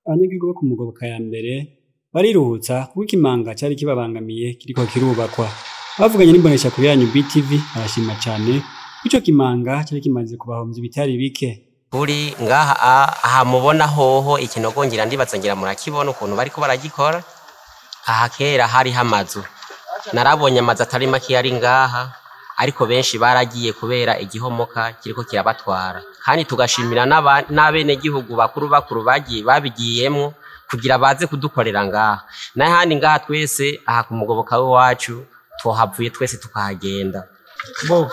Abanyagihugu bo ku Mugoboka ya mbere bariruhutsa kuko ikimanga cari kibabangamiye kiriko kirubakwa. Bavuganye n'imboneshakure yanyu BTV arashima cane ico kimanga cari kimaze kubahomvya ibitari bike. Kuri ngaha aha mubona hoho ikinogo ngira ndibaza ngira murakibona ukuntu bariko baragikora. Aha kera hari hamazu. Narabonye amazu atari make yari ngaha ariko benshi baragiye kubera igihomoka kiriko kirabatwara. Kandi tugashimira n'abene gihugu bakuru bagiye babigiyemwo kugira baze kudukorera ngaha. N'ahandi ngaha twese aha ku Mugoboka wacu twohavuye twese tukahagenda.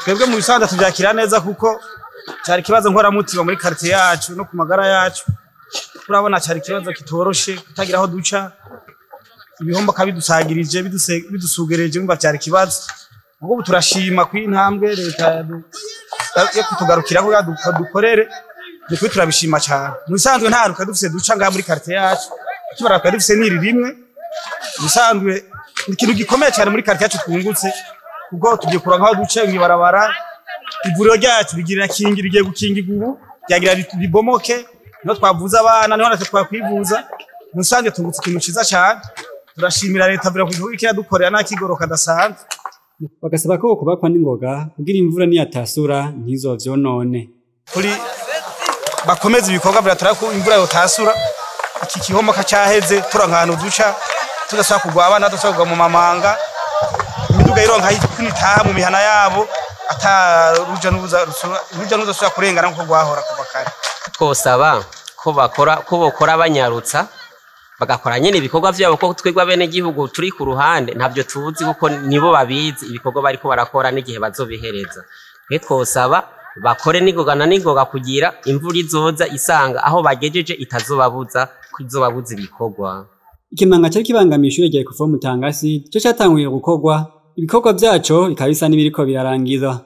Twebwe mu bisanda tuvyakira neza kuko cyari kibazo nkoramutima muri quartier yacu no ku magara yacu. Turabona cyari kibazo kitoroshe kutagira aho duca. Ibihombo kabidusagirije bidusugereje umva cyari kibazo. Ubwo turashima kw'intambwe leta yo kutugarukira ko dukorere niko turabishima cyane. Musanzwe nta ruka dufise duca ngaha muri quartier yacu. Kibara dufise niri rimwe. Musanzwe ikintu gikomeye cyane muri quartier yacu twungutse kuko tugiye kurangaho duce ngibarabara. Ivuriro ryacu rigirira kingira igiye gukingirwa ubu ryagira ribomoke no twavuza abana niho natwe twakwivuza. Musanzwe tungutse ikintu ciza cyane. Turashimira leta vira kugihugu kiradukorera nakigoroka dasanzwe. Bagasaba ko kubakwa n'ingoga kugira imvura niyatasura ntizovyonone. Kuri bakomeza ibikorwa biratura ko imvura yotasura iki kihomoka cyaheze turankana duca tugasaba kugwa abana dusaba mu mamanga imiduga ironka kwinitaha mu mihana yabo ata ruja n'uza kurengana nko gwahora kuva kare. Twosaba ko bokora banyarutsa bagakora nyene ibikorwa vyabo ko twegwa bene gihugu turi ku ruhande ntavyo tuzi kuko nibo babizi ibikorwa bariko barakora n'igihe bazobihereza. Twosaba bakore n'ingoga kugira imvura izoza isanga aho bagejeje itazobabuza kwizobabuza ibikorwa. Ikimanga cari kibangamiye ishure rya Ecofo Mutangasi cyo cyatanguye gukorwa ibikorwa vyaco bikaba bisa n'ibiriko birarangiza.